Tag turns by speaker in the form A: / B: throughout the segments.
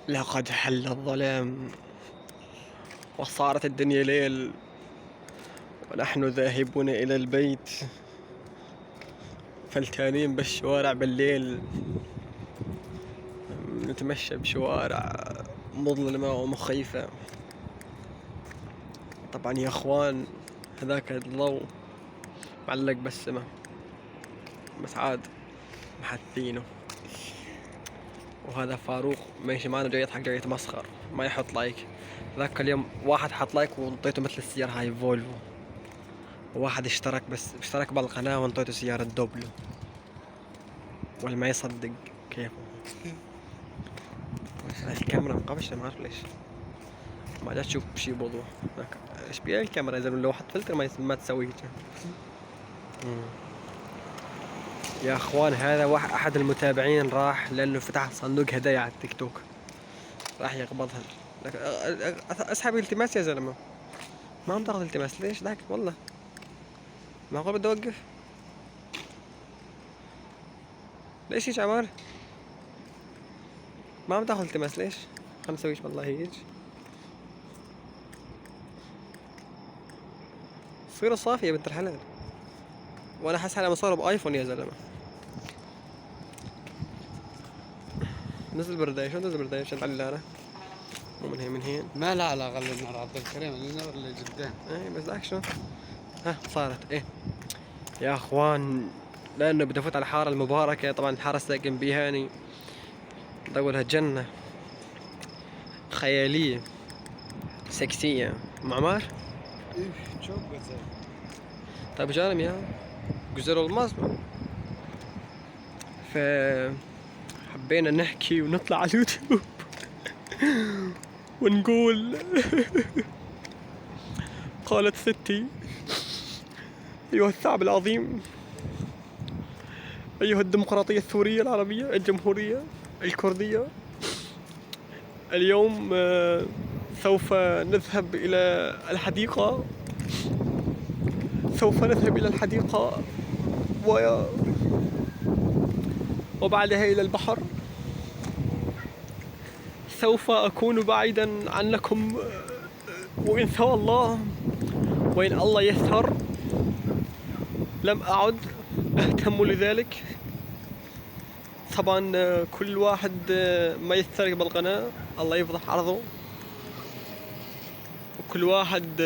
A: لقد حل الظلام وصارت الدنيا ليل ونحن ذاهبون إلى البيت، فلتانين بالشوارع بالليل، نتمشى بشوارع مظلمة ومخيفة. طبعا يا اخوان هذاك الضوء معلق بالسما، بس عاد محثينه. وهذا فاروق ماشي معنا جاي يضحك جاي يتمسخر ما يحط لايك. ذاك اليوم واحد حط لايك وانطيته مثل السيارة هاي فولفو، وواحد اشترك بس اشترك بالقناة وانطيته سيارة دوبلو، واللي ما يصدق كيفه. الكاميرا مقفشة ما اعرف ليش ما جات تشوف بشي بوضوح. ايش بيها الكاميرا يا زلمة؟ لو حط فلتر ما تسوي هيك. يا اخوان هذا واحد احد المتابعين راح لانه فتح صندوق هدايا على التيك توك، راح يقبضها. اسحب التماس يا زلمه، ما عم تاخذ التماس ليش ذاك؟ والله معقول بدي اوقف؟ ليش هيك عمار؟ ما عم تاخذ التماس ليش؟ خلنا نسويش والله هيك. صيرة صافية يا بنت الحلال، وانا حاسس على مصور بايفون يا زلمه. نزل برداية، شو نزل برداية عشان تعلي انا مو من هي من هي.
B: ما لا علاقة للنار عبد الكريم، النار اللي قدام.
A: اي بس ذاك شو ها صارت ايه يا اخوان. لانه بدي افوت على الحاره المباركه، طبعا الحاره ساكن بيها يعني بدي اقولها جنه خياليه سكسيه. معمار
B: ايه شوف بس.
A: طيب جانم يا جزر الماس. ف حبينا نحكي ونطلع على اليوتيوب ونقول قالت ستي أيها الثعب العظيم، أيها الديمقراطية الثورية العربية الجمهورية الكردية، اليوم سوف نذهب إلى الحديقة، سوف نذهب إلى الحديقة وبعدها إلى البحر. سوف أكون بعيدا عنكم وإن شاء الله، وإن الله يسر لم أعد أهتم لذلك. طبعا كل واحد ما يشترك بالقناة الله يفضح عرضه، وكل واحد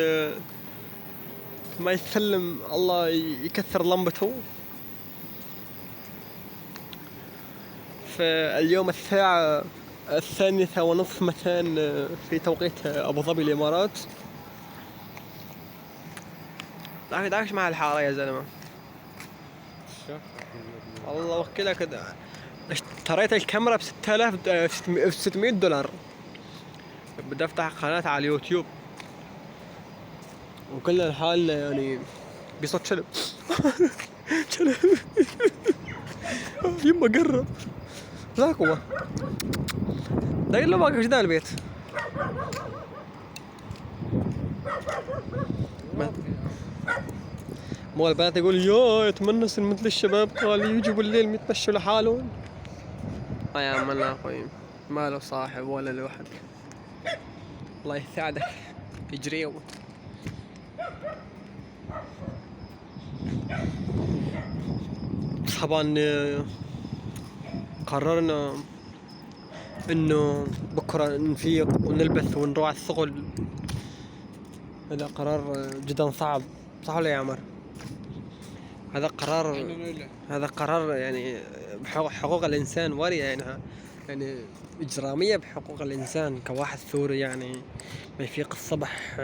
A: ما يسلم الله يكثر لمبته. فاليوم الساعة 1:30 مساء في توقيت أبو ظبي الإمارات. داعش مع الحارة يا زلمة، الله وكلك. اشتريت الكاميرا ب$6600. بدي افتح قناة على اليوتيوب وكل الحال يعني بصوت شلب. شلب يما قرب ذاك هو داير له واقف جدال البيت. مو البنات يقول يا اتمنى يصير مثل الشباب قال يجوا بالليل يتمشوا لحالهم. يا عم انا اخوي ما له صاحب ولا لوحد، الله يساعدك يجري. طبعا قررنا انه بكره نفيق ونلبس ونروح على الشغل. هذا قرار جدا صعب، صح ولا يا عمر؟ هذا قرار يعني بحقوق الانسان ورية يعني اجرامية بحقوق الانسان. كواحد ثوري يعني ما يفيق الصبح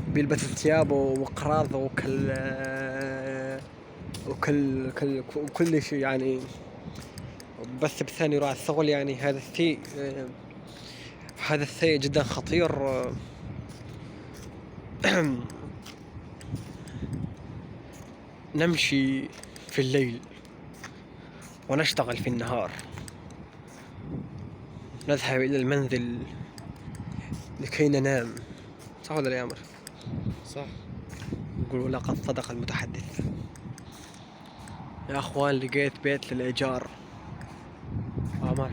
A: وبيلبس ثيابه وقراضه وكل شيء يعني، بس بثاني يروح على الشغل. يعني هذا الشيء جدا خطير. نمشي في الليل ونشتغل في النهار، نذهب إلى المنزل لكي ننام، صح ولا يا عمر؟
B: صح.
A: يقولوا لقد صدق المتحدث. يا أخوان لقيت بيت للإيجار. عمر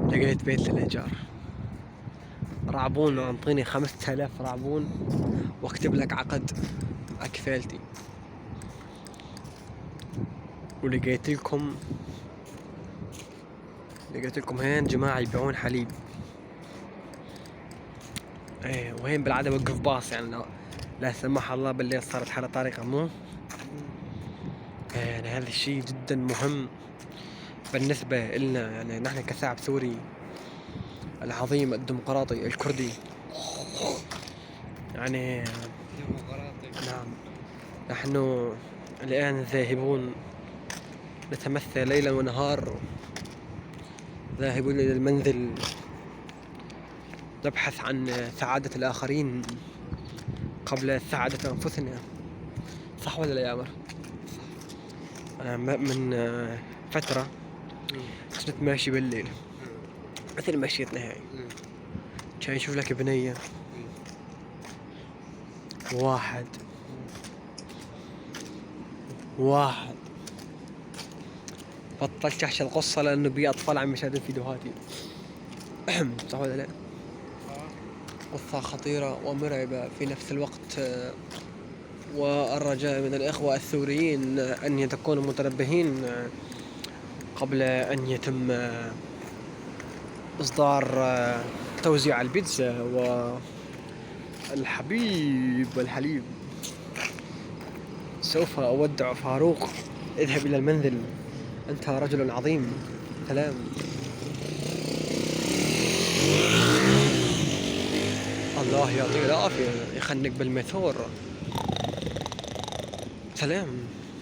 A: لقيت بيت للإيجار، رعبون، أعطيني 5000 رعبون واكتب لك عقد مع كفالتي. ولقيت لكم هين جماعة يبيعون حليب. ايه، وهين بالعادة وقف باص، يعني لو لا سمح الله بالليل صارت حالة طارئة مو يعني هذا الشيء جدا مهم بالنسبة لنا، يعني نحن كشعب سوري العظيم الديمقراطي الكردي. يعني
B: ديمقراطي.
A: نعم، نحن الآن ذاهبون نتمثل ليلا ونهار، ذاهبون إلى المنزل نبحث عن سعادة الآخرين قبل سعادة أنفسنا. صح ولا لا يا عمر؟ أنا من فترة كنت ماشي بالليل مثل مشيتنا هاي، كان يشوف لك بنية واحد بطلت احكي القصة لأنه بي أطفال عم يشاهدون فيديوهاتي. صح ولا لا؟ قصة خطيرة ومرعبة في نفس الوقت، والرجاء من الإخوة السوريين أن يكونوا متنبهين قبل أن يتم إصدار توزيع البيتزا والحليب. سوف أودع فاروق، اذهب إلى المنزل، أنت رجل عظيم. سلام. الله يعطيه العافية، يخنق بالميثور. سلام.